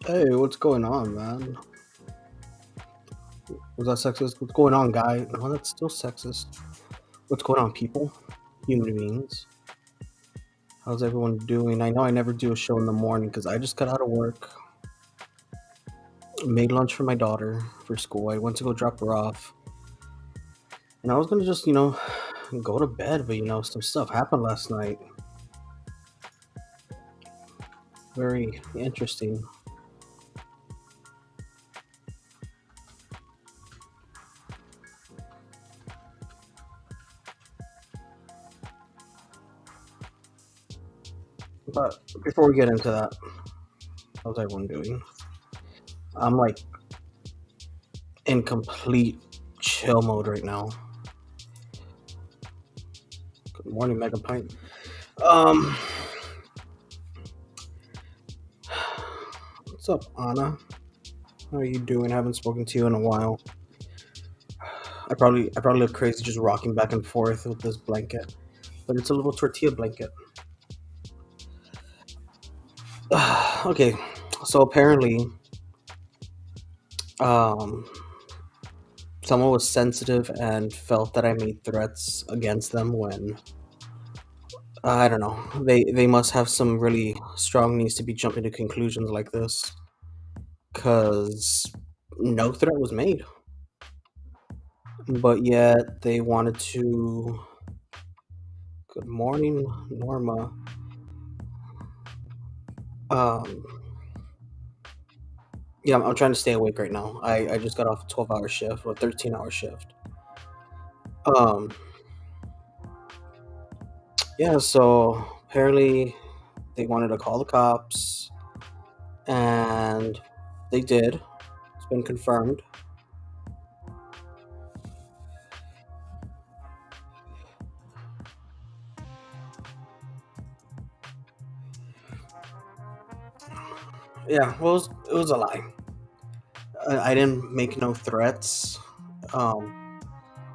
Hey, what's going on, man? Was that sexist? What's going on, guy? No, that's still sexist. What's going on, people? Human beings. How's everyone doing? I know I never do a show in the morning because I just got out of work, made lunch for my daughter for school. I went to go drop her off, and I was gonna just, go to bed, but some stuff happened last night. Very interesting. But before we get into that, how's everyone doing? I'm like in complete chill mode right now. Good morning, Mega Pint. Um, what's up, Anna? How are you doing? I haven't spoken to you in a while. I probably look crazy just rocking back and forth with this blanket, but it's a little tortilla blanket. Okay, so apparently, um, someone was sensitive and felt that I made threats against them when I don't know. They must have some really strong needs to be jumping to conclusions like this, because no threat was made, but yet they wanted to. Good morning, Norma. Um, Yeah, I'm trying to stay awake right now. I just got off a 12-hour shift or 13-hour shift. Um, yeah, so apparently they wanted to call the cops, and they did. It's been confirmed. Yeah, well, it was a lie. I didn't make no threats. Um,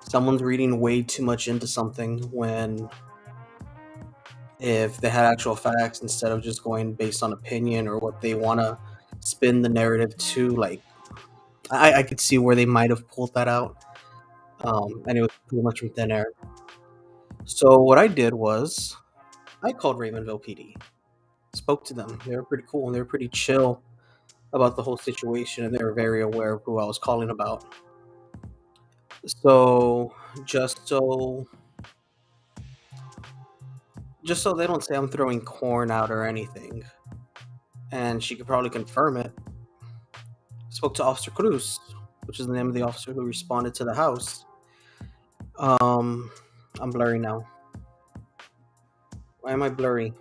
Someone's reading way too much into something when if they had actual facts instead of just going based on opinion or what they want to spin the narrative to, like I could see where they might have pulled that out, and it was pretty much from thin air. So what I did was I called Raymondville PD, spoke to them. They were pretty cool and they were pretty chill about the whole situation, and they were very aware of who I was calling about. So just so just so they don't say I'm throwing corn out or anything, and she could probably confirm it. Spoke to Officer Cruz, which is the name of the officer who responded to the house. Um, I'm blurry now. Why am I blurry?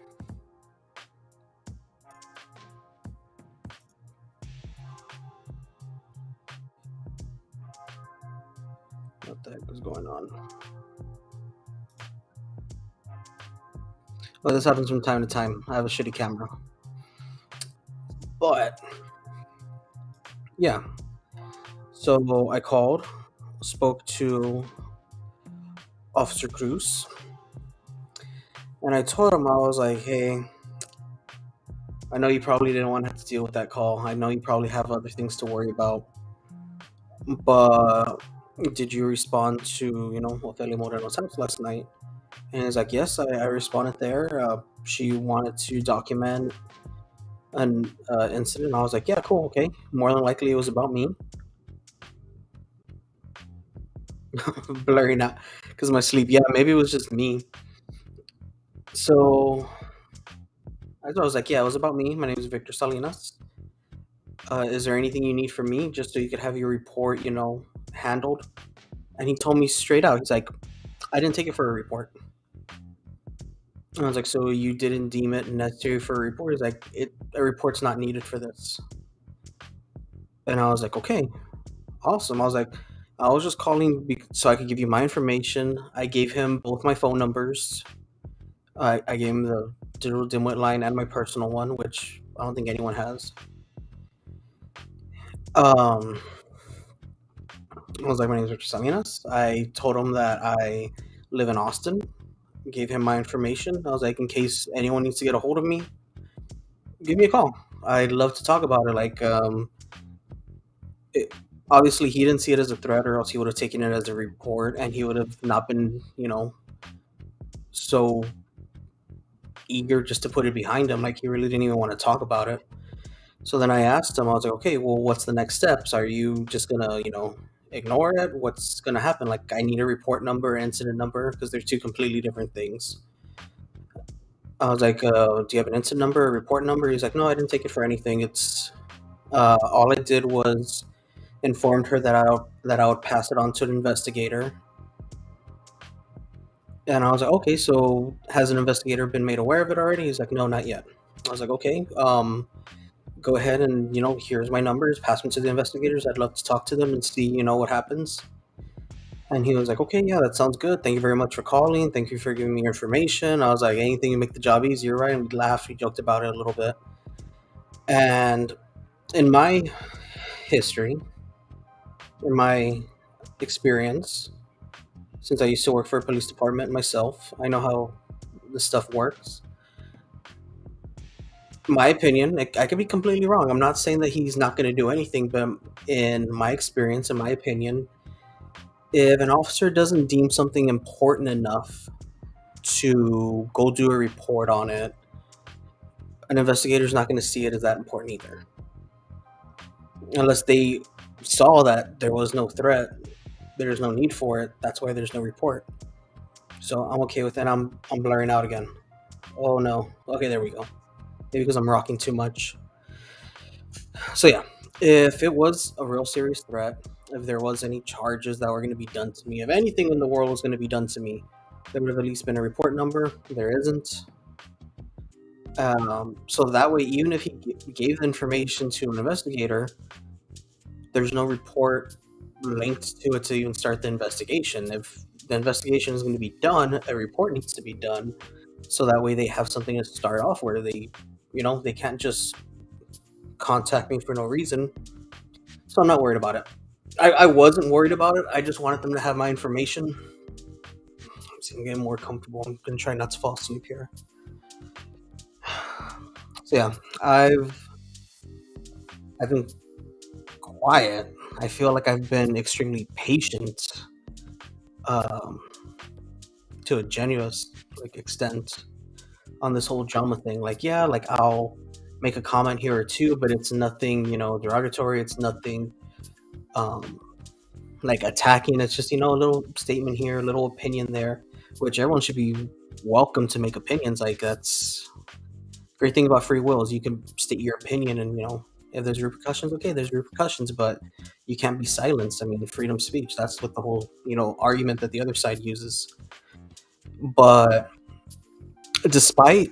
What the heck is going on? Well, this happens from time to time. I have a shitty camera. But yeah, so I called, spoke to Officer Cruz, and I told him, I was like, hey, I know you probably didn't want to have to deal with that call. I know you probably have other things to worry about. But did you respond to, Ofelia Moreno's house last night? And he's like, yes, I responded there. She wanted to document an incident. I was like, yeah, cool, okay. More than likely it was about me. Blurring out because of my sleep. Yeah, maybe it was just me. So I was like, yeah, it was about me. My name is Victor Salinas. Is there anything you need from me just so you could have your report, handled? And he told me straight out, he's like, I didn't take it for a report. And I was like, so you didn't deem it necessary for a report? He's like, a report's not needed for this. And I was like, okay, awesome. I was just calling so I could give you my information. I gave him both my phone numbers. I gave him the digital dimwit line and my personal one, which I don't think anyone has. Um, I was like, my name is Victor Salinas. I told him that I live in Austin. Gave him my information. I was like, in case anyone needs to get a hold of me, give me a call. I'd love to talk about it. It, obviously, he didn't see it as a threat, or else he would have taken it as a report, and he would have not been, so eager just to put it behind him. Like he really didn't even want to talk about it. So then I asked him, I was like, okay, well, what's the next steps? Are you just gonna, ignore it? What's gonna happen? Like, I need a report number, incident number, because they're two completely different things. I was like, do you have an incident number, a report number? He's like, no, I didn't take it for anything. It's all I did was informed her that I would pass it on to an investigator. And I was like, okay, so has an investigator been made aware of it already? He's like, no, not yet. I was like, okay, go ahead and here's my numbers, pass them to the investigators. I'd love to talk to them and see what happens. And he was like, okay, yeah, that sounds good, thank you very much for calling, thank you for giving me your information. I was like, anything to make the job easier, right? And we laughed, we joked about it a little bit. And in my history, in my experience, since I used to work for a police department myself, I know how this stuff works. My opinion, I could be completely wrong. I'm not saying that he's not going to do anything, but in my experience, in my opinion, if an officer doesn't deem something important enough to go do a report on it, an investigator's not going to see it as that important either. Unless they saw that there was no threat, there's no need for it. That's why there's no report. So I'm okay with it. I'm blurring out again. Oh no. Okay, there we go. Maybe because I'm rocking too much. So yeah, if it was a real serious threat, if there was any charges that were going to be done to me, if anything in the world was going to be done to me, there would have at least been a report number. There isn't. So that way, even if he gave the information to an investigator, there's no report linked to it to even start the investigation. If the investigation is going to be done, a report needs to be done, so that way they have something to start off where they can't just contact me for no reason. So I'm not worried about it. I wasn't worried about it. I just wanted them to have my information. I'm getting more comfortable. I'm gonna try not to fall asleep here. So yeah, I've been quiet. I feel like I've been extremely patient, um, to a genuine extent on this whole drama thing. Like, yeah, like I'll make a comment here or two, but it's nothing, derogatory. It's nothing um, like attacking. It's just a little statement here, a little opinion there, which everyone should be welcome to make opinions. Like that's great thing about free will is you can state your opinion, and if there's repercussions, okay, there's repercussions, but you can't be silenced. I mean, freedom of speech. That's what the whole argument that the other side uses. But despite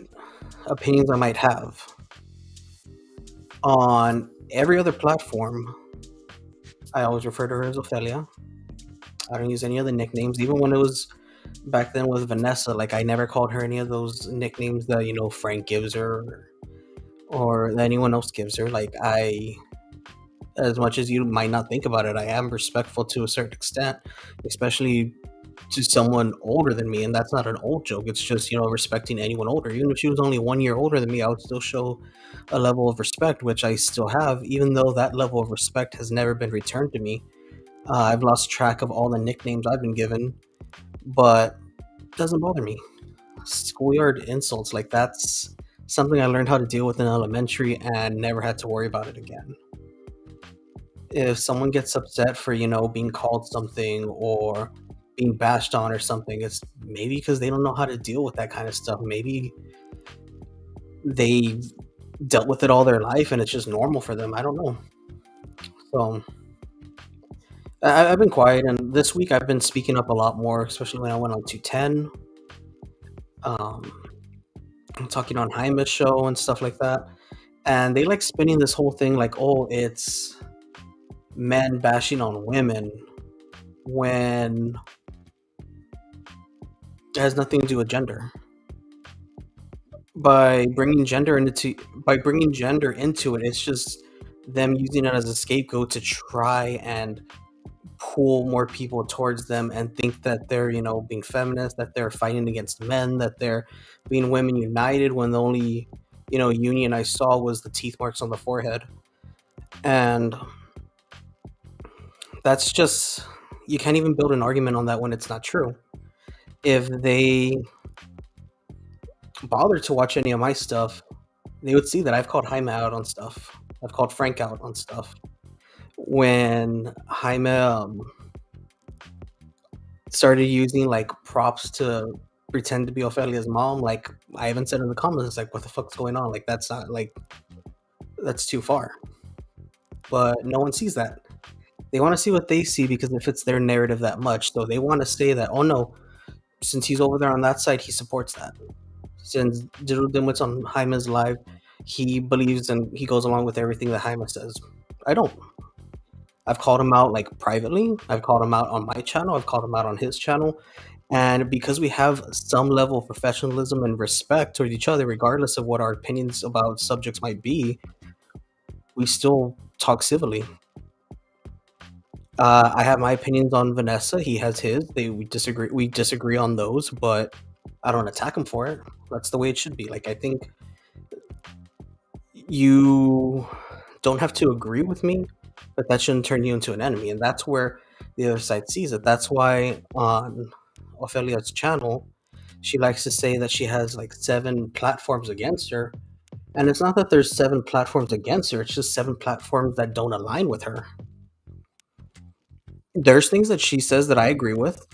opinions I might have on every other platform, I always refer to her as Ophelia. I don't use any other nicknames, even when it was back then with Vanessa. Like I never called her any of those nicknames that Frank gives her or that anyone else gives her. Like as much as you might not think about it, I am respectful to a certain extent, especially to someone older than me. And that's not an old joke. It's just respecting anyone older. Even if she was only 1 year older than me, I would still show a level of respect, which I still have, even though that level of respect has never been returned to me. I've lost track of all the nicknames I've been given, but it doesn't bother me. Schoolyard insults, like that's something I learned how to deal with in elementary and never had to worry about it again. If someone gets upset for being called something or being bashed on or something, it's maybe because they don't know how to deal with that kind of stuff. Maybe they dealt with it all their life and it's just normal for them. I don't know. So I've been quiet, and this week I've been speaking up a lot more, especially when I went on 210. Um, I'm talking on Jaime's show and stuff like that. And they like spinning this whole thing like, oh, it's men bashing on women when it has nothing to do with gender. By bringing gender into it, it's just them using it as a scapegoat to try and pull more people towards them and think that they're being feminist, that they're fighting against men, that they're being women united, when the only union I saw was the teeth marks on the forehead. And that's just, you can't even build an argument on that when it's not true. If they bothered to watch any of my stuff, they would see that I've called Jaime out on stuff. I've called Frank out on stuff. When Jaime started using like props to pretend to be Ophelia's mom, like I even said in the comments, like, what the fuck's going on? Like, that's not like, that's too far. But no one sees that. They want to see what they see because it fits their narrative that much. So they want to say that, oh no, since he's over there on that side, he supports that. Since Diddle Dimwit's on Jaime's live, he believes and he goes along with everything that Jaime says. I don't. I've called him out like privately. I've called him out on my channel. I've called him out on his channel. And because we have some level of professionalism and respect toward each other, regardless of what our opinions about subjects might be, we still talk civilly. I have my opinions on Vanessa. He has his. We disagree. We disagree on those, but I don't attack him for it. That's the way it should be. Like, I think you don't have to agree with me, but that shouldn't turn you into an enemy. And that's where the other side sees it. That's why on Ophelia's channel, she likes to say that she has like 7 platforms against her. And it's not that there's 7 platforms against her, it's just 7 platforms that don't align with her. There's things that she says that I agree with.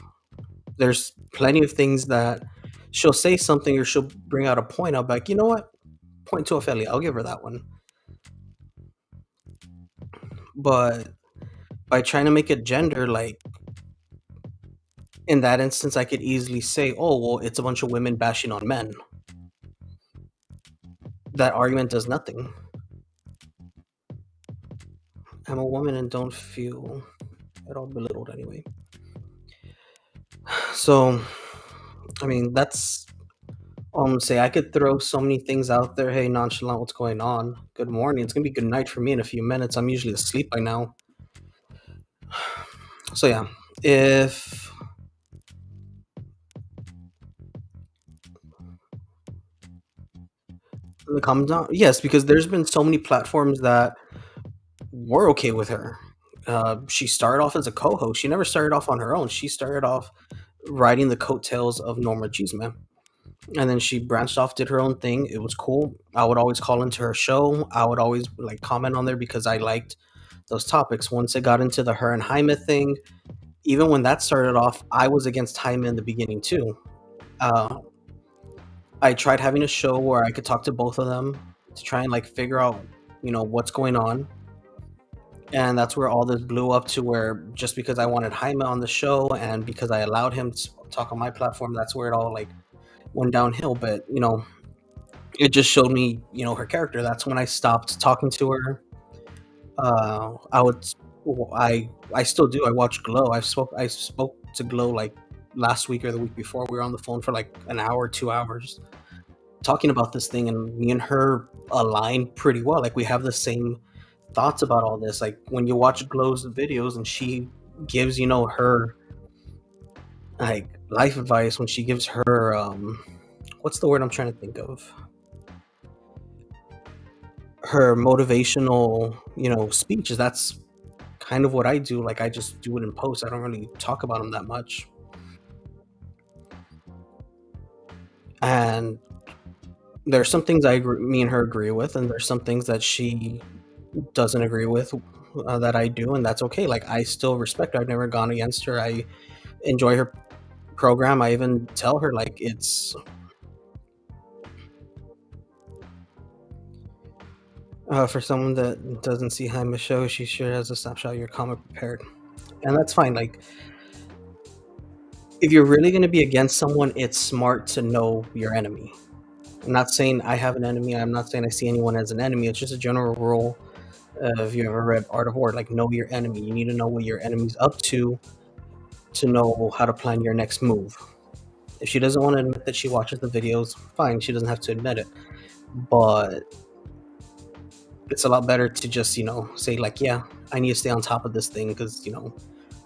There's plenty of things that she'll say something or she'll bring out a point. I'll be like, you know what? Point to Ophelia. I'll give her that one. But by trying to make it gender, like in that instance, I could easily say, oh, well, it's a bunch of women bashing on men. That argument does nothing. I'm a woman and don't feel at all belittled anyway. So, I mean, that's say I could throw so many things out there. Hey, nonchalant, what's going on? Good morning. It's gonna be good night for me in a few minutes. I'm usually asleep by now. So yeah, if the comment down, yes, because there's been so many platforms that were okay with her. She started off as a co-host. She never started off on her own. She started off riding the coattails of Norma Cheeseman. And then she branched off, did her own thing. It was cool. I would always call into her show. I would always like comment on there because I liked those topics. Once it got into the her and Jaime thing, even when that started off, I was against Jaime in the beginning too. I tried having a show where I could talk to both of them to try and like figure out, what's going on. And that's where all this blew up to, where just because I wanted Jaime on the show and because I allowed him to talk on my platform, that's where it all like went downhill. But it just showed me, her character. That's when I stopped talking to her. I would, I still do. I watch Glow. I spoke to Glow like last week or the week before. We were on the phone for like an hour, 2 hours, talking about this thing, and me and her align pretty well. Like, we have the same thoughts about all this. Like, when you watch Glow's videos and she gives, her like life advice, when she gives her what's the word I'm trying to think of, her motivational speeches, that's kind of what I do. Like, I just do it in post. I don't really talk about them that much. And there's some things me and her agree with, and there's some things that she doesn't agree with, that I do, and that's okay. Like, I still respect her. I've never gone against her. I enjoy her program. I even tell her like, it's for someone that doesn't see Jaime's show, she sure has a snapshot of your comment prepared, and that's fine. Like, if you're really going to be against someone, it's smart to know your enemy. I'm not saying I have an enemy. I'm not saying I see anyone as an enemy. It's just a general rule. If you ever read Art of War, like, know your enemy. You need to know what your enemy's up to know how to plan your next move. If she doesn't want to admit that she watches the videos, fine. She doesn't have to admit it. But it's a lot better to just, say like, yeah, I need to stay on top of this thing because,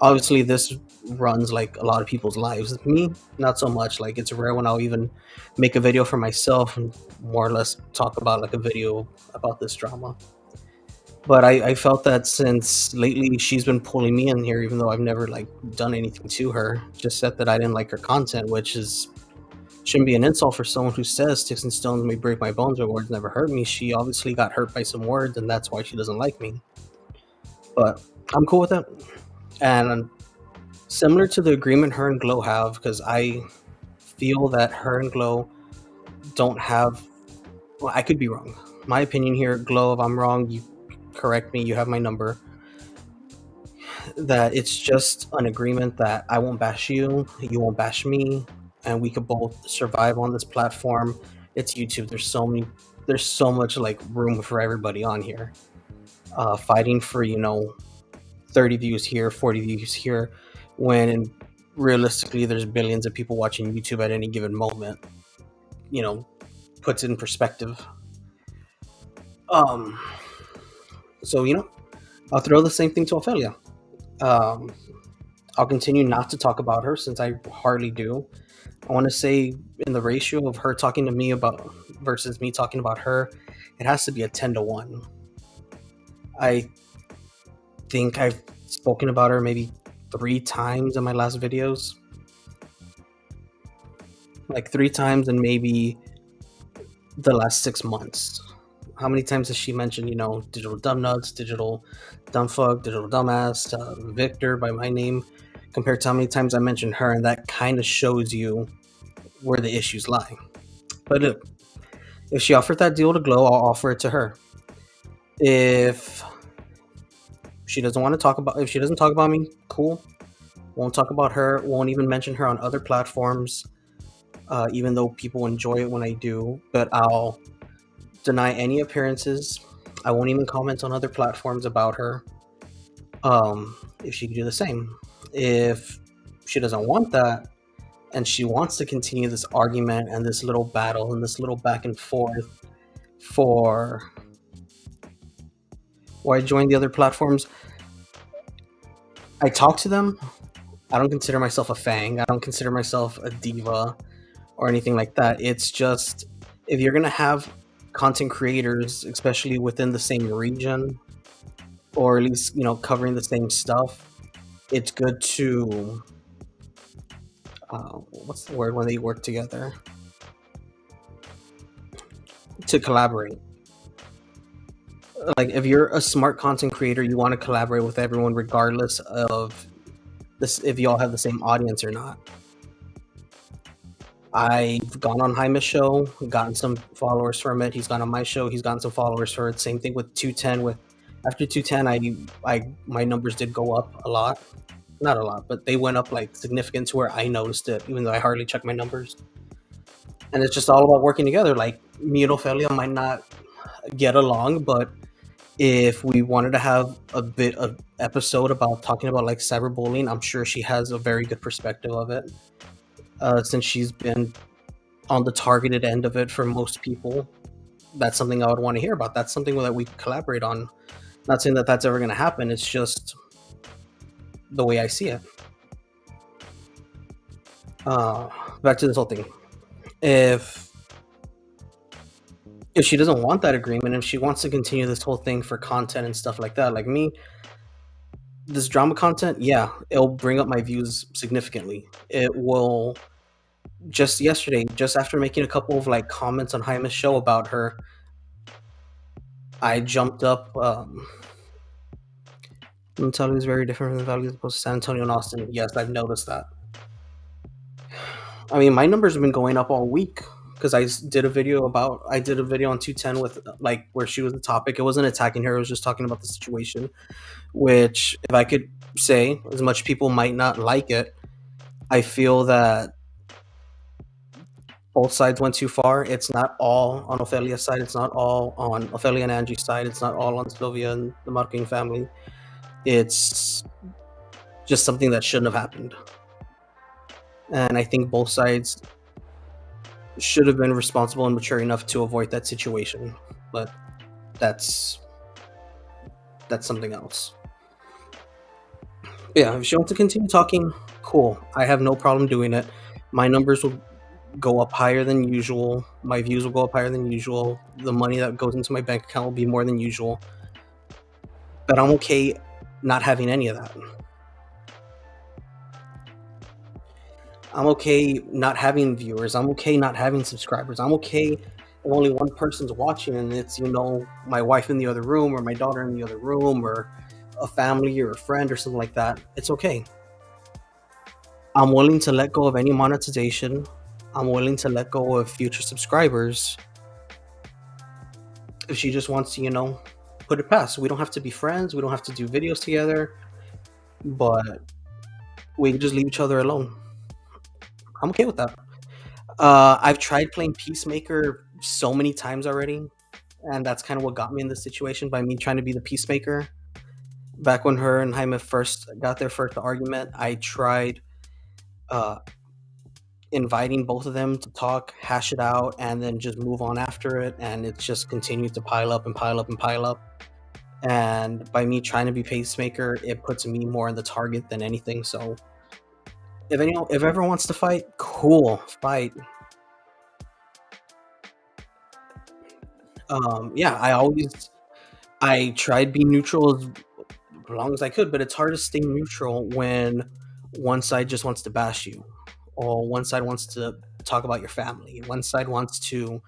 Obviously, this runs like a lot of people's lives. Me, not so much. Like, it's rare when I'll even make a video for myself and more or less talk about like a video about this drama. But I felt that since lately she's been pulling me in here, even though I've never like done anything to her, just said that I didn't like her content, which is shouldn't be an insult for someone who says sticks and stones may break my bones, but words never hurt me. She obviously got hurt by some words, and that's why she doesn't like me. But I'm cool with it. And similar to the agreement her and Glow have, because I feel that her and Glow don't have. Well, I could be wrong. My opinion here, Glow. If I'm wrong, you correct me. You have my number. That it's just an agreement that I won't bash you, you won't bash me, and we could both survive on this platform. It's YouTube. There's so much like room for everybody on here. Fighting for 30 views here, 40 views here, when realistically there's billions of people watching YouTube at any given moment. You know, puts it in perspective. Um, so I'll throw the same thing to Ophelia. Um, I'll continue not to talk about her since I hardly do. I want to say in the ratio of her talking to me about versus me talking about her, it has to be a 10-1. I think I've spoken about her maybe 3 times in my last videos. Like 3 times in maybe the last 6 months. How many times has she mentioned, digital dumb nuts, digital dumb fuck, digital dumbass, Victor by my name, compared to how many times I mentioned her, and that kind of shows you where the issues lie. But look, if she offered that deal to Glow, I'll offer it to her. If she doesn't want to talk about, if she doesn't talk about me, cool. Won't talk about her. Won't even mention her on other platforms, even though people enjoy it when I do. But I'll deny any appearances. I won't even comment on other platforms about her. If she could do the same. If she doesn't want that, and she wants to continue this argument and this little battle and this little back and forth for why I joined the other platforms, I talk to them. I don't consider myself a fang. I don't consider myself a diva or anything like that. It's just if you're gonna have content creators, especially within the same region, or at least covering the same stuff, it's good to what's the word when they work together? To collaborate. Like if you're a smart content creator, you want to collaborate with everyone regardless of this, if y'all have the same audience or not. I've gone on Jaime's show, gotten some followers from it. He's gone on my show, he's gotten some followers for it. Same thing with 210. With after 210, I my numbers did go up a lot. Not a lot, but they went up like significant to where I noticed it, even though I hardly check my numbers. And it's just all about working together. Like me and Ophelia might not get along, but if we wanted to have a bit of episode about talking about like cyberbullying, I'm sure she has a very good perspective of it. Since she's been on the targeted end of it for most people, that's something I would want to hear about. That's something that we collaborate on. Not saying that that's ever going to happen. It's just the way I see it. Back to this whole thing. If she doesn't want that agreement, if she wants to continue this whole thing for content and stuff like that, like me, this drama content, yeah, it'll bring up my views significantly. It will. Just yesterday, just after making a couple of like comments on Jaime's show about her, I jumped up. Mentality is very different from the values opposed to San Antonio and Austin. Yes, I've noticed that. I mean, my numbers have been going up all week because I did a video on 210 with like where she was the topic. It wasn't attacking her; it was just talking about the situation. Which, if I could say, as much people might not like it, I feel that both sides went too far. It's not all on Ophelia's side. It's not all on Ophelia and Angie's side. It's not all on Sylvia and the Marquin family. It's just something that shouldn't have happened. And I think both sides should have been responsible and mature enough to avoid that situation. But that's something else. Yeah, if she wants to continue talking, cool. I have no problem doing it. My numbers will go up higher than usual. My views will go up higher than usual. The money that goes into my bank account will be more than usual. But I'm okay not having any of that. I'm okay not having viewers. I'm okay not having subscribers. I'm okay if only one person's watching and it's, my wife in the other room or my daughter in the other room or a family or a friend or something like that. It's okay. I'm willing to let go of any monetization. I'm willing to let go of future subscribers if she just wants to, put it past. We don't have to be friends. We don't have to do videos together, but we can just leave each other alone. I'm okay with that. I've tried playing Peacemaker so many times already, and that's kind of what got me in this situation by me trying to be the peacemaker. Back when her and Jaime first got their first argument, I tried uh, inviting both of them to talk, hash it out, and then just move on after it. And it's just continued to pile up and pile up and pile up. And by me trying to be pacemaker, it puts me more on the target than anything. So if everyone wants to fight, cool, fight. Yeah, I tried being neutral as long as I could, but it's hard to stay neutral when one side just wants to bash you, or one side wants to talk about your family, one side wants to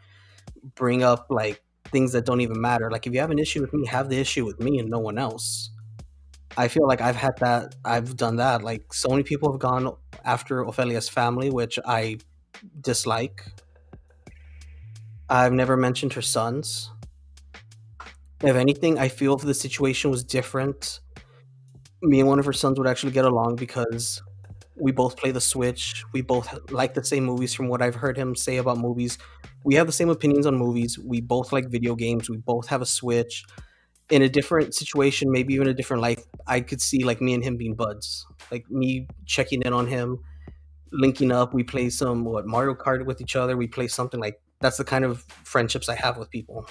bring up like things that don't even matter. Like if you have an issue with me, have the issue with me and no one else. I feel like I've done that. Like so many people have gone after Ophelia's family, which I dislike. I've never mentioned her sons. If anything, I feel if the situation was different, me and one of her sons would actually get along because we both play the Switch. We both like the same movies from what I've heard him say about movies. We have the same opinions on movies. We both like video games. We both have a Switch. In a different situation, maybe even a different life, I could see like me and him being buds. Like me checking in on him, linking up. We play some Mario Kart with each other. We play something like that's the kind of friendships I have with people.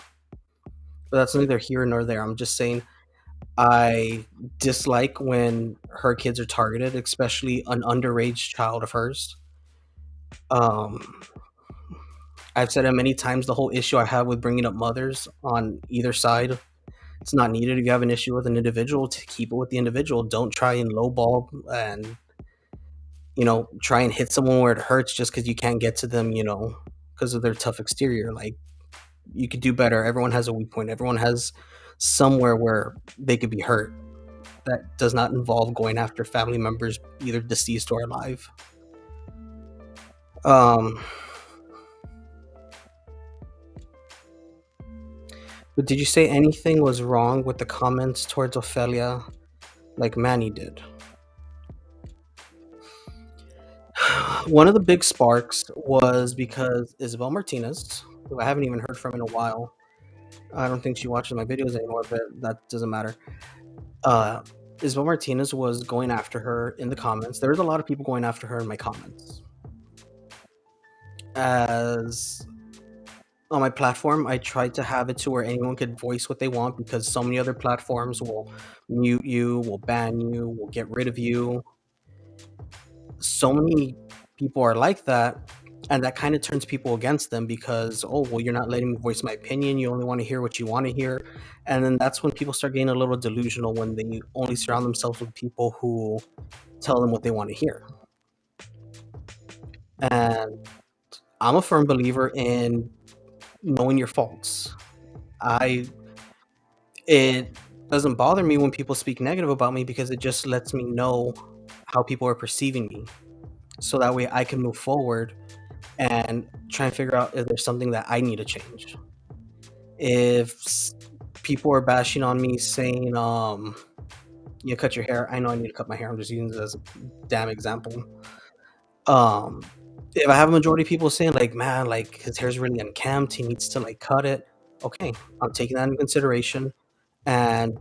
But that's neither here nor there. I'm just saying I dislike when her kids are targeted, especially an underage child of hers. Um, I've said it many times. The whole issue I have with bringing up mothers on either side, it's not needed. If you have an issue with an individual, to keep it with the individual. Don't try and lowball and try and hit someone where it hurts just because you can't get to them. Because of their tough exterior. Like you could do better. Everyone has a weak point. Everyone has somewhere where they could be hurt. That does not involve going after family members, either deceased or alive. Um, but did you say anything was wrong with the comments towards Ophelia, like Manny did? One of the big sparks was because Isabel Martinez, who I haven't even heard from in a while. I don't think she watches my videos anymore, but that doesn't matter. Uh, Isabel Martinez was going after her in the comments. There was a lot of people going after her in my comments. As on my platform, I tried to have it to where anyone could voice what they want because so many other platforms will mute you, will ban you, will get rid of you. So many people are like that, and that kind of turns people against them because, oh, well, you're not letting me voice my opinion. You only want to hear what you want to hear. And then that's when people start getting a little delusional when they only surround themselves with people who tell them what they want to hear. And I'm a firm believer in knowing your faults. I It doesn't bother me when people speak negative about me because it just lets me know how people are perceiving me. So that way I can move forward and try and figure out if there's something that I need to change. If people are bashing on me saying, you cut your hair, I know I need to cut my hair. I'm just using this as a damn example. Um, if I have a majority of people saying like, man, like his hair's really unkempt, he needs to like cut it. Okay, I'm taking that into consideration. And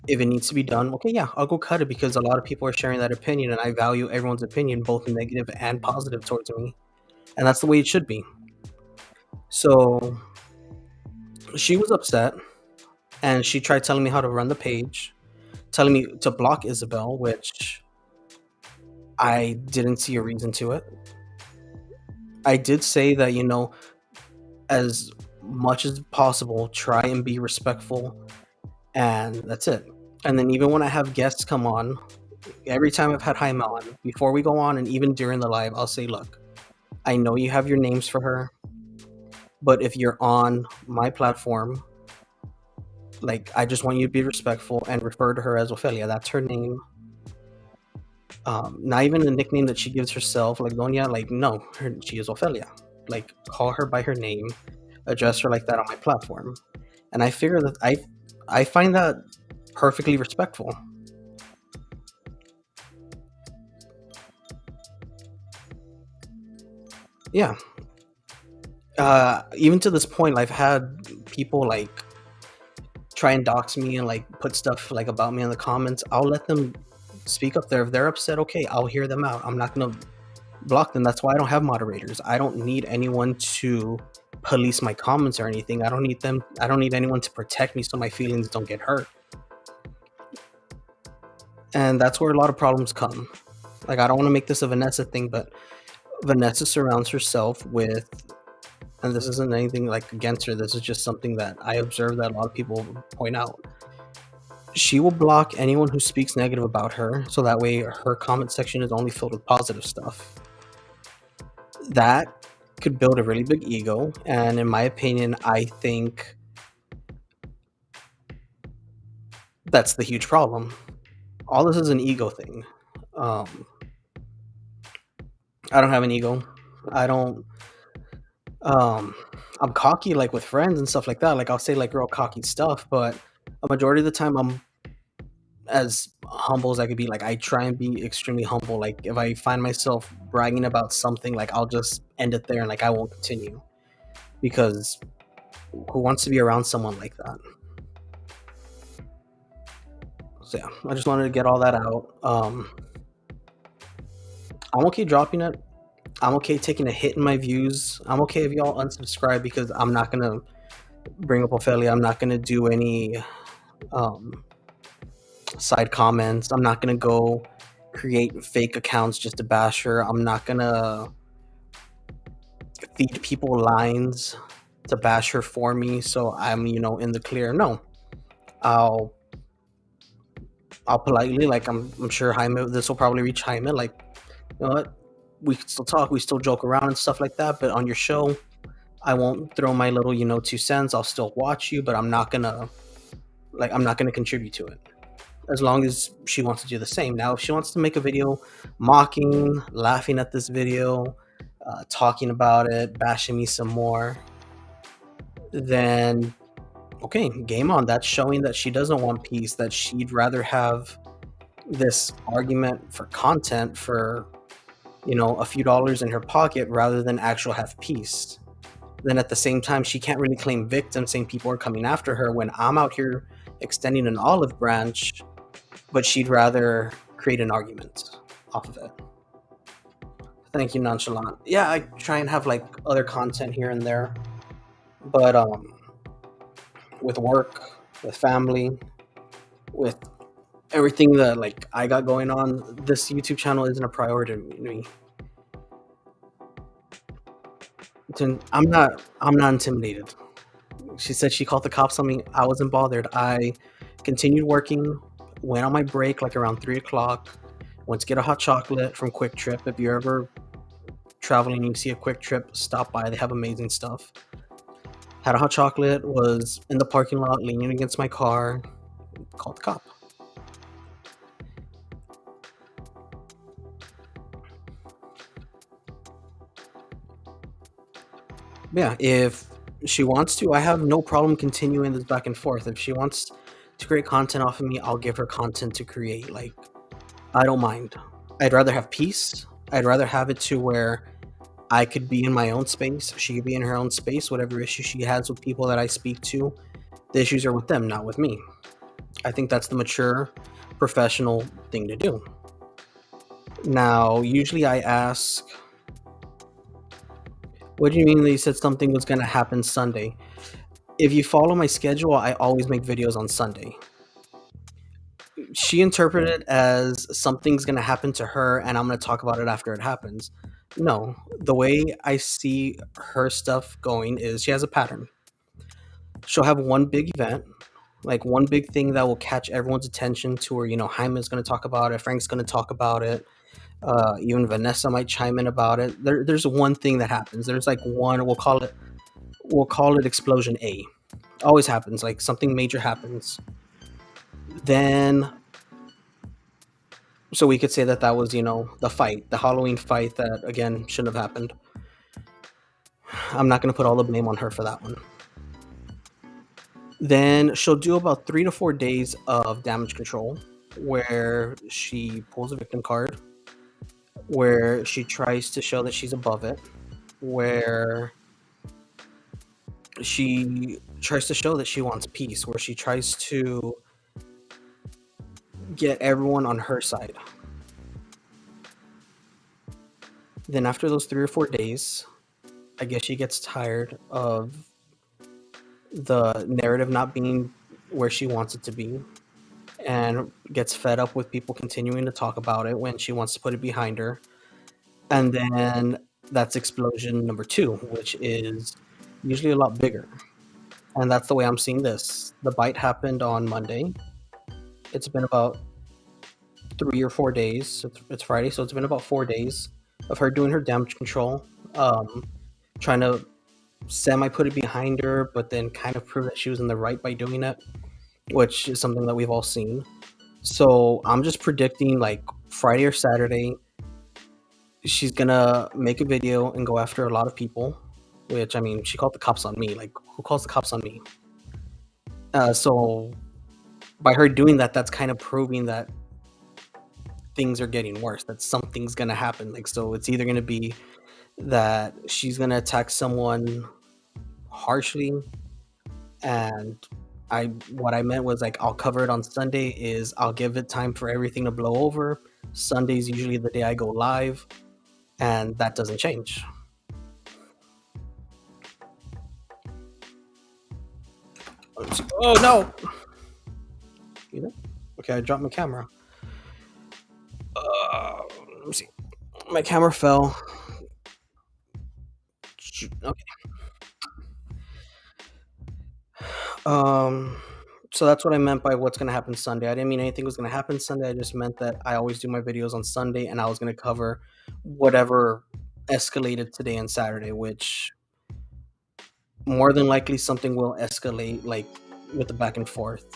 if it needs to be done, okay, yeah, I'll go cut it because a lot of people are sharing that opinion, and I value everyone's opinion, both negative and positive towards me, and that's the way it should be. So she was upset, and she tried telling me how to run the page, telling me to block Isabel, which I didn't see a reason to it. I did say that, as much as possible, try and be respectful, and that's it. And then even when I have guests come on, every time I've had Jaime on, before we go on, and even during the live, I'll say, look, I know you have your names for her, but if you're on my platform, like, I just want you to be respectful and refer to her as Ophelia. That's her name. Not even the nickname that she gives herself, like Doña. Like, no, she is Ophelia. Like, call her by her name, address her like that on my platform. And I figure that I find that perfectly respectful. Yeah. Even to this point, I've had people like try and dox me and like put stuff like about me in the comments. I'll let them speak up there. If they're upset, okay, I'll hear them out. I'm not gonna block them. That's why I don't have moderators. I don't need anyone to police my comments or anything. I don't need anyone to protect me so my feelings don't get hurt. And that's where a lot of problems come. Like, I don't want to make this a Vanessa thing, but Vanessa surrounds herself with, and this isn't anything like against her, this is just something that I observe that a lot of people point out. She will block anyone who speaks negative about her, so that way her comment section is only filled with positive stuff. That could build a really big ego, and in my opinion, I think that's the huge problem. All this is an ego thing. I don't have an ego. I don't. I'm cocky, like with friends and stuff like that. Like, I'll say like real cocky stuff, but a majority of the time I'm as humble as I could be. Like, I try and be extremely humble. Like, if I find myself bragging about something, like, I'll just end it there and like I won't continue, because who wants to be around someone like that? So yeah, I just wanted to get all that out. I'm okay dropping it. I'm okay taking a hit in my views. I'm okay if y'all unsubscribe, because I'm not gonna bring up Ophelia. I'm not gonna do any side comments. I'm not gonna go create fake accounts just to bash her. I'm not gonna feed people lines to bash her for me, so I'm in the clear. No, I'll politely, like, I'm sure Jaime, this will probably reach Jaime, like, you know what, we can still talk, we still joke around and stuff like that, but on your show, I won't throw my little 2 cents. I'll still watch you, but I'm not gonna contribute to it, as long as she wants to do the same. Now, if she wants to make a video mocking, laughing at this video, talking about it, bashing me some more, then okay, game on. That's showing that she doesn't want peace, that she'd rather have this argument for content, for a few dollars in her pocket, rather than actual have peace. Then at the same time, she can't really claim victim, saying people are coming after her, when I'm out here extending an olive branch, but she'd rather create an argument off of it. Thank you, Nonchalant. Yeah, I try and have like other content here and there, but with work, with family, with everything that like I got going on, this YouTube channel isn't a priority to me. I'm not intimidated. She said she called the cops on me. I wasn't bothered. I continued working, went on my break like around 3 o'clock, went to get a hot chocolate from Quick Trip. If you're ever traveling and you see a Quick Trip, stop by. They have amazing stuff. Had a hot chocolate, was in the parking lot leaning against my car, called the cop. Yeah, if she wants to, I have no problem continuing this back and forth. If she wants to create content off of me, I'll give her content to create. Like, I don't mind. I'd rather have peace. I'd rather have it to where I could be in my own space, she could be in her own space. Whatever issue she has with people that I speak to, the issues are with them, not with me. I think that's the mature, professional thing to do. Now, usually I ask, what do you mean that you said something was going to happen Sunday? If you follow my schedule, I always make videos on Sunday. she interpreted it as something's gonna happen to her, and I'm gonna talk about it after it happens. No, the way I see her stuff going is she has a pattern. She'll have one big event, like one big thing that will catch everyone's attention to where, Hyman's going to talk about it, Frank's going to talk about it, even Vanessa might chime in about it. There's one thing that happens. There's like one, we'll call it explosion A. Always happens, like something major happens. Then, so we could say that was, the fight, the Halloween fight that, again, shouldn't have happened. I'm not going to put all the blame on her for that one. Then she'll do about 3 to 4 days of damage control where she pulls a victim card, where she tries to show that she's above it, where she tries to show that she wants peace, where she tries to get everyone on her side. Then after those 3 or 4 days, I guess she gets tired of the narrative not being where she wants it to be and gets fed up with people continuing to talk about it when she wants to put it behind her. And then that's explosion number 2, which is usually a lot bigger. And that's the way I'm seeing this. The bite happened on Monday. It's been about 3 or 4 days. It's Friday, so it's been about 4 days of her doing her damage control, trying to semi put it behind her, but then kind of prove that she was in the right by doing it, which is something that we've all seen. So I'm just predicting like Friday or Saturday, she's gonna make a video and go after a lot of people, which, I mean, she called the cops on me. Like, who calls the cops on me? So by her doing that, that's kind of proving that things are getting worse, that something's gonna happen. Like, so it's either gonna be that she's gonna attack someone harshly, and what I meant was, like, I'll cover it on Sunday, is I'll give it time for everything to blow over. Sunday's usually the day I go live, and that doesn't change. Oh no! You know? Okay, I dropped my camera. Let me see. My camera fell. Okay. So that's what I meant by what's gonna happen Sunday. I didn't mean anything was gonna happen Sunday. I just meant that I always do my videos on Sunday, and I was gonna cover whatever escalated today and Saturday, which more than likely something will escalate, like with the back and forth.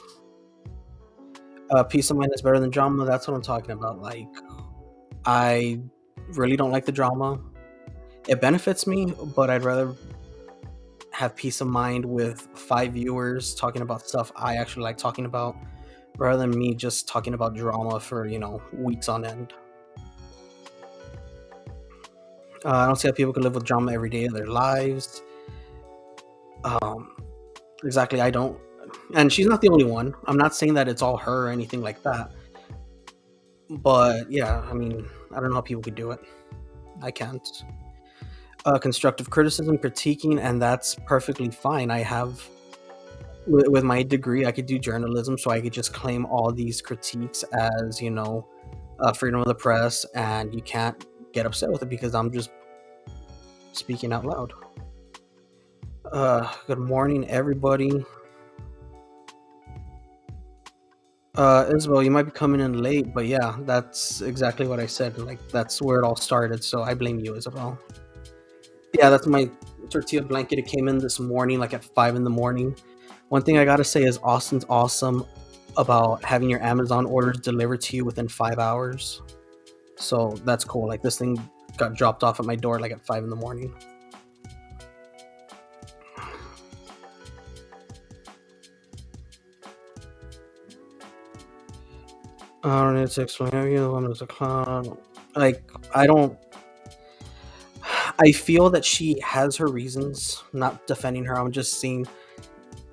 Peace of mind is better than drama. That's what I'm talking about. Like, I really don't like the drama. It benefits me, but I'd rather have peace of mind with 5 viewers talking about stuff I actually like talking about, rather than me just talking about drama for, weeks on end. I don't see how people can live with drama every day of their lives. Exactly, I don't. And she's not the only one. I'm not saying that it's all her or anything like that. But yeah, I mean, I don't know how people could do it. I can't. Constructive criticism, critiquing, and that's perfectly fine. I have, with my degree, I could do journalism, so I could just claim all these critiques as, freedom of the press, and you can't get upset with it because I'm just speaking out loud. Good morning, everybody. Isabel, you might be coming in late, but yeah, that's exactly what I said. Like, that's where it all started, so I blame you, Isabel. Yeah, that's my tortilla blanket. It came in this morning, like at 5 in the morning. One thing I gotta say is Austin's awesome about having your Amazon orders delivered to you within 5 hours. So that's cool. Like, this thing got dropped off at my door like at 5 in the morning. I don't need to explain how you woman is a clown. Like, I feel that she has her reasons. Not defending her. I'm just saying, if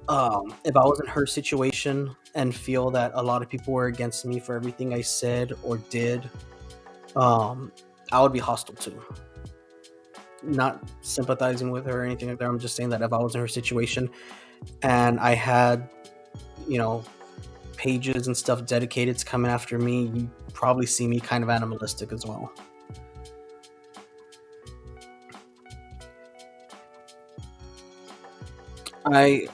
I was in her situation and feel that a lot of people were against me for everything I said or did, I would be hostile too. Not sympathizing with her or anything like that. I'm just saying that if I was in her situation and I had, pages and stuff dedicated to coming after me, you probably see me kind of animalistic as well. I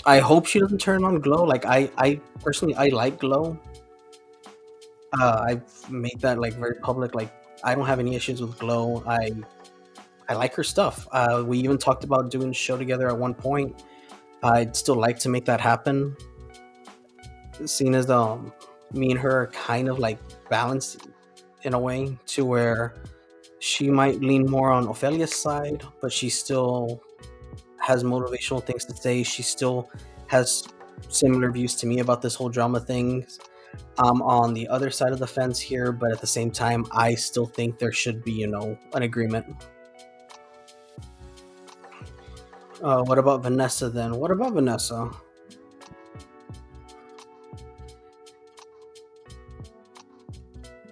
I hope she doesn't turn on Glow. Like I personally I like Glow. I've made that like very public. Like I don't have any issues with Glow. I like her stuff. We even talked about doing a show together at one point. I'd still like to make that happen. Seeing as me and her are kind of like balanced in a way to where she might lean more on Ophelia's side, but she still has motivational things to say. She still has similar views to me about this whole drama thing. I'm on the other side of the fence here, but at the same time, I still think there should be, an agreement. What about Vanessa then? What about Vanessa?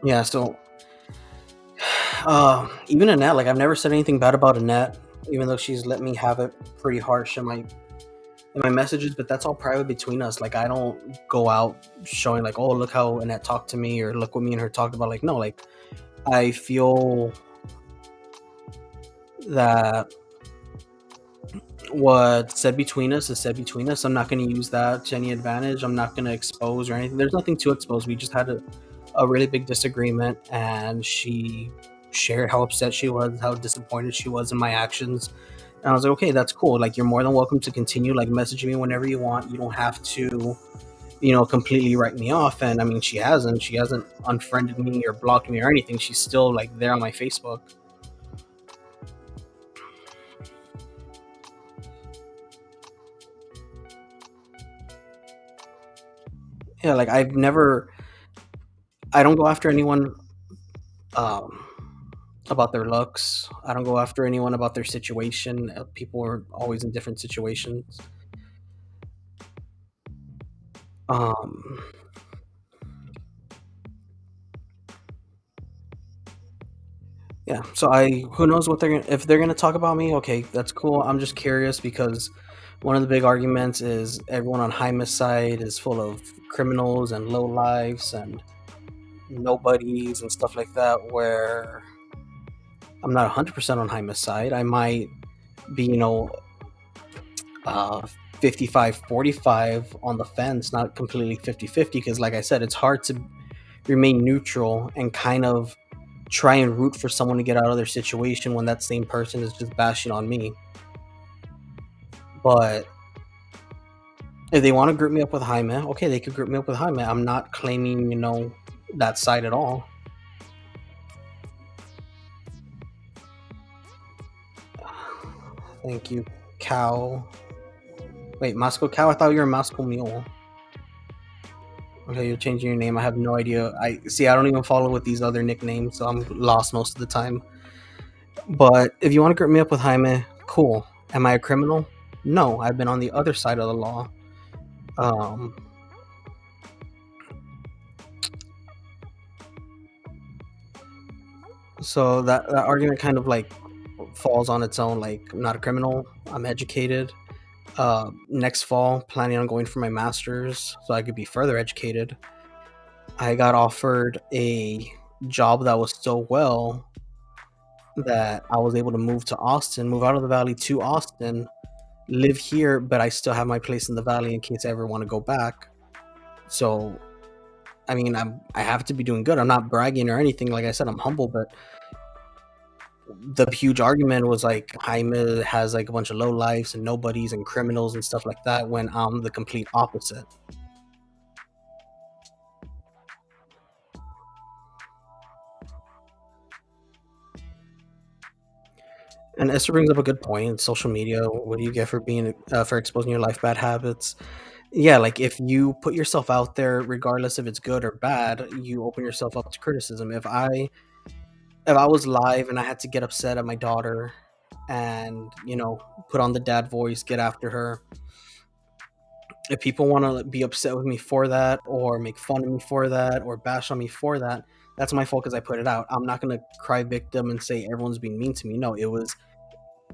Yeah, so even Annette, like I've never said anything bad about Annette, even though she's let me have it pretty harsh in my messages, but that's all private between us. Like I don't go out showing like, oh, look how Annette talked to me or look what me and her talked about. Like no, like I feel that what said between us is said between us. I'm not going to use that to any advantage. I'm not going to expose or anything. There's nothing to expose. We just had a really big disagreement, and she shared how upset she was, how disappointed she was in my actions. And I was like, okay, that's cool. Like, you're more than welcome to continue, like, messaging me whenever you want. You don't have to, completely write me off. And I mean, she hasn't. She hasn't unfriended me or blocked me or anything. She's still, like, there on my Facebook. Yeah, like, I don't go after anyone um, about their looks. I don't go after anyone about their situation. People are always in different situations. Um, yeah. So who knows what if they're gonna talk about me? Okay, that's cool. I'm just curious because one of the big arguments is everyone on Jaime's side is full of criminals and low lives and nobodies and stuff like that. Where I'm not 100% on Jaime's side. I might be, uh, 55-45 on the fence, not completely 50-50, because like I said, it's hard to remain neutral and kind of try and root for someone to get out of their situation when that same person is just bashing on me. But if they want to group me up with Jaime, okay, they could group me up with Jaime. I'm not claiming, that side at all. Thank you, cow. Wait, Moscow cow? I thought you were Moscow mule. Okay, you're changing your name. I have no idea. I see. I don't even follow with these other nicknames, so I'm lost most of the time. But if you want to group me up with Jaime, cool. Am I a criminal? No, I've been on the other side of the law. Um, so that argument kind of like falls on its own. Like, I'm not a criminal. I'm educated. Next fall, planning on going for my master's so I could be further educated. I got offered a job that was so well that I was able to move to Austin, move out of the valley to Austin, live here, but I still have my place in the valley in case I ever want to go back. So, I mean, I have to be doing good. I'm not bragging or anything. Like I said, I'm humble, but the huge argument was like Jaime has like a bunch of low lives and nobodies and criminals and stuff like that when I'm the complete opposite. And Esther brings up a good point. Social media, what do you get for being for exposing your life bad habits? Yeah, like if you put yourself out there, regardless if it's good or bad, you open yourself up to criticism. If I was live and I had to get upset at my daughter and put on the dad voice, get after her, if people want to be upset with me for that or make fun of me for that or bash on me for that, that's my fault because I put it out. I'm not gonna cry victim and say everyone's being mean to me. No, it was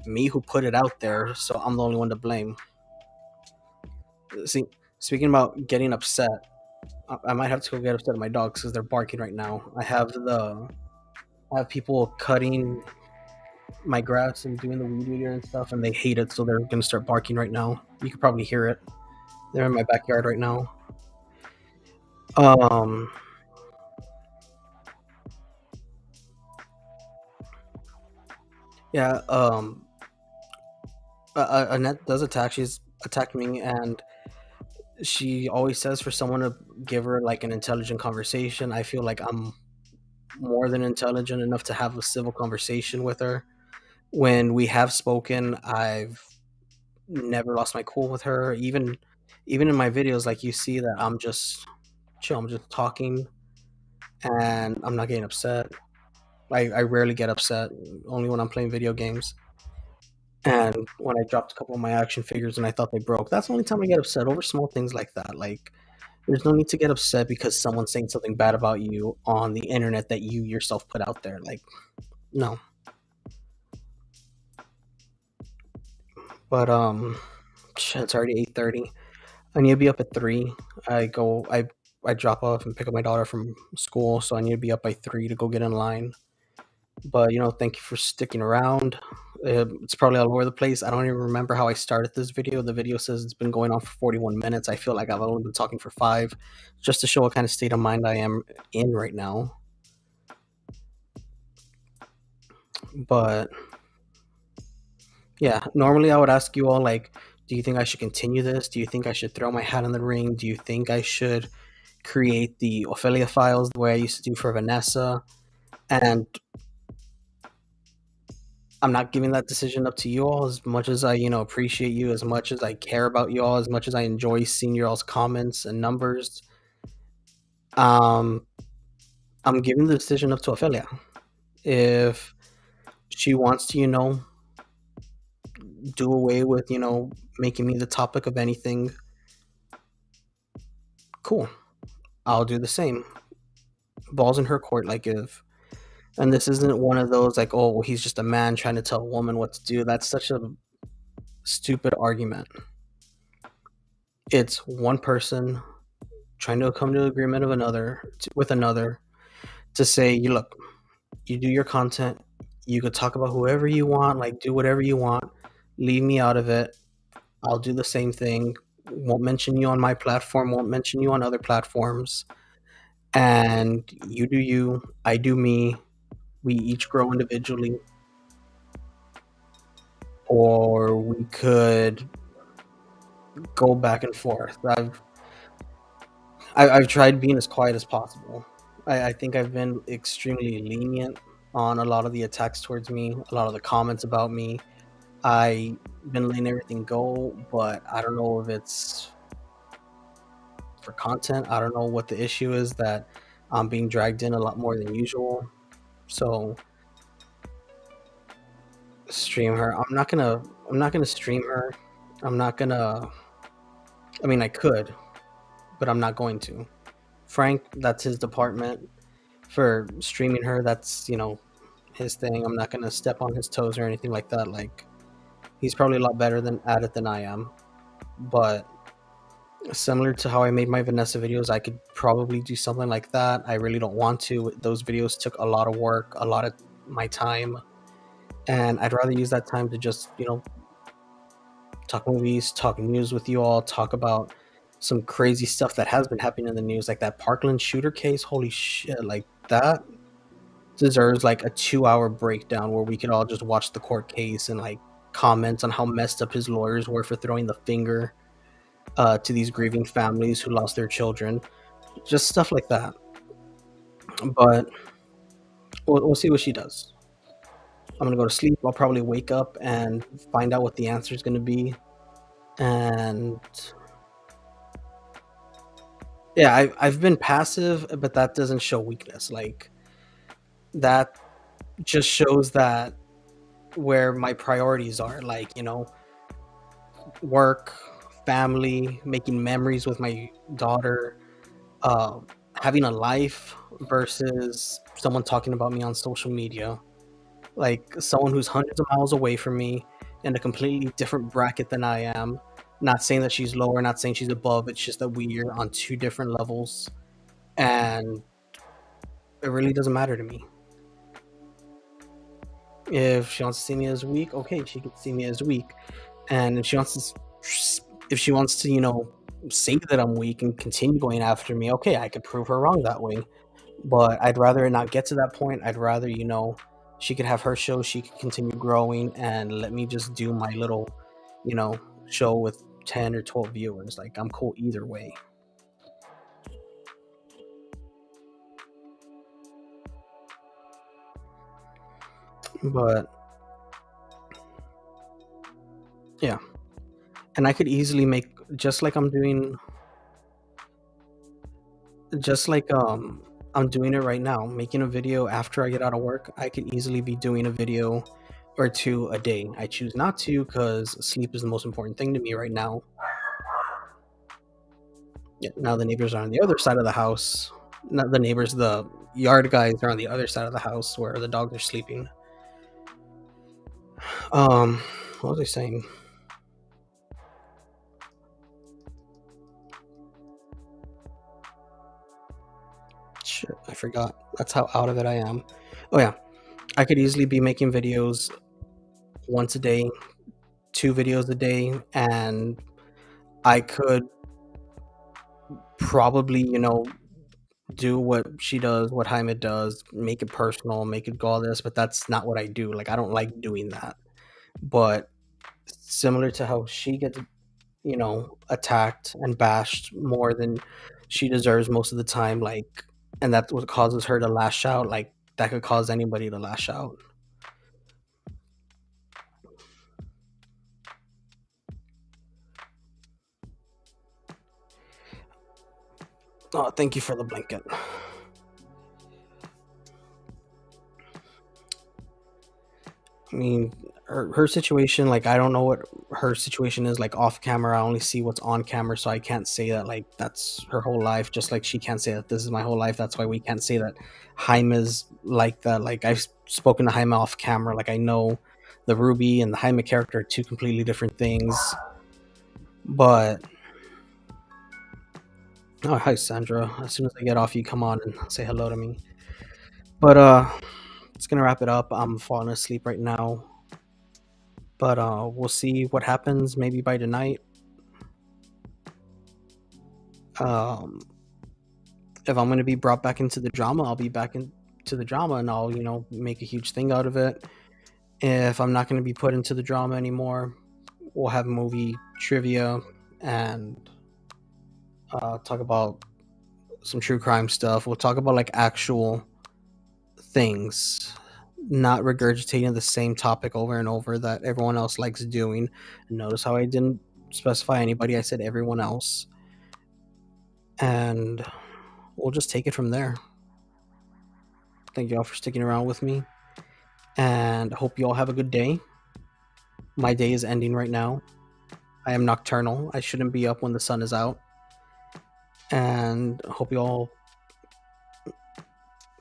me who put it out there, so I'm the only one to blame. See, Speaking about getting upset, I might have to go get upset at my dogs because they're barking right now. I have people cutting my grass and doing the weed eater and stuff, and they hate it, so they're gonna start barking right now. You could probably hear it. They're in my backyard right now. Um, yeah. Annette does attack. She's attacked me, and she always says for someone to give her like an intelligent conversation. I feel like I'm more than intelligent enough to have a civil conversation with her. When we have spoken, I've never lost my cool with her. Even in my videos, like you see that I'm just chill. I'm just talking, and I'm not getting upset. I rarely get upset, only when I'm playing video games. And when I dropped a couple of my action figures and I thought they broke, that's the only time I get upset over small things like that. Like, there's no need to get upset because someone's saying something bad about you on the internet that you yourself put out there. Like, no. But shit, it's already 8:30. I need to be up at 3. I drop off and pick up my daughter from school, so I need to be up by 3 to go get in line. But thank you for sticking around. It's probably all over the place. I don't even remember how I started this video. The video says it's been going on for 41 minutes. I feel like I've only been talking for 5, just to show what kind of state of mind I am in right now. But yeah, normally I would ask you all, like, do you think I should continue this? Do you think I should throw my hat in the ring? Do you think I should create the Ophelia files the way I used to do for Vanessa? And I'm not giving that decision up to you all. As much as I, appreciate you, as much as I care about you all, as much as I enjoy seeing your all's comments and numbers, um, I'm giving the decision up to Ophelia. If she wants to, do away with, making me the topic of anything, cool. I'll do the same. Balls in her court. Like, and this isn't one of those like, oh, well, he's just a man trying to tell a woman what to do. That's such a stupid argument. It's one person trying to come to agreement of with another to say, you look, you do your content, you could talk about whoever you want, like do whatever you want, leave me out of it. I'll do the same thing. Won't mention you on my platform, won't mention you on other platforms. And you do you, I do me. We each grow individually. Or we could go back and forth. I've tried being as quiet as possible. I think I've been extremely lenient on a lot of the attacks towards me, a lot of the comments about me. I've been letting everything go, but I don't know if it's for content. I don't know what the issue is that I'm being dragged in a lot more than usual. So stream her. I'm not gonna stream her. I'm not gonna I mean I could, but I'm not going to. Frank, that's his department. For streaming her, that's, his thing. I'm not gonna step on his toes or anything like that. Like, he's probably a lot better at it than I am. But similar to how I made my Vanessa videos, I could probably do something like that. I really don't want to. Those videos took a lot of work, a lot of my time, and I'd rather use that time to just, talk movies, talk news with you all, talk about some crazy stuff that has been happening in the news, like that Parkland shooter case. Holy shit, like that deserves like a 2-hour breakdown where we could all just watch the court case and like comment on how messed up his lawyers were for throwing the finger to these grieving families who lost their children. Just stuff like that. But we'll see what she does. I'm gonna go to sleep. I'll probably wake up and find out what the answer is gonna be. And yeah, I've been passive, but that doesn't show weakness. Like, that just shows that where my priorities are, like, work, family, making memories with my daughter, uh, having a life versus someone talking about me on social media. Like, someone who's hundreds of miles away from me in a completely different bracket than I am, Not saying that she's lower, not saying she's above. It's just that we're on two different levels, and it really doesn't matter to me. If she wants to see me as weak, okay, she can see me as weak. And if she wants to, say that I'm weak and continue going after me, okay, I could prove her wrong that way. But I'd rather it not get to that point. I'd rather, she could have her show, she could continue growing, and let me just do my little, you know, show with 10 or 12 viewers. Like, I'm cool either way. But yeah, and I could easily make, just like I'm doing, just like I'm doing it right now, making a video after I get out of work. I could easily be doing a video or two a day. I choose not to because sleep is the most important thing to me right now. Yeah, now the neighbors are on the other side of the house. Not the neighbors, the yard guys are on the other side of the house where the dogs are sleeping. Um, what was I saying? Shit, I forgot. That's how out of it I am. Oh yeah, I could easily be making videos once a day, two videos a day, and I could probably, do what she does, what Jaime does, make it personal, make it go all this, but that's not what I do. Like, I don't like doing that. But similar to how she gets, attacked and bashed more than she deserves most of the time, like, and that's what causes her to lash out. Like, that could cause anybody to lash out. Oh, thank you for the blanket. I mean, her situation, like, I don't know what her situation is like off camera. I only see what's on camera, so I can't say that like that's her whole life. Just like she can't say that this is my whole life. That's why we can't say that Jaime's like that. Like, I've spoken to Jaime off camera. Like, I know the Ruby and the Jaime character are two completely different things. But oh, hi Sandra. As soon as I get off, you come on and say hello to me. But it's gonna wrap it up. I'm falling asleep right now. But we'll see what happens maybe by tonight. Um, if I'm going to be brought back into the drama, I'll be back into the drama, and I'll, make a huge thing out of it. If I'm not going to be put into the drama anymore, we'll have movie trivia and talk about some true crime stuff. We'll talk about like actual things, not regurgitating the same topic over and over that everyone else likes doing. Notice how I didn't specify anybody, I said everyone else. And we'll just take it from there. Thank you all for sticking around with me, and I hope you all have a good day. My day is ending right now. I am nocturnal. I shouldn't be up when the sun is out. And I hope you all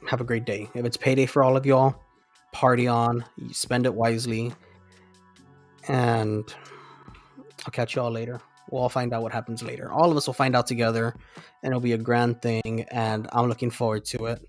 have a great day. If it's payday for all of y'all, party on, you spend it wisely, and I'll catch you all later. We'll all find out what happens later. All of us will find out together, and it'll be a grand thing, and I'm looking forward to it.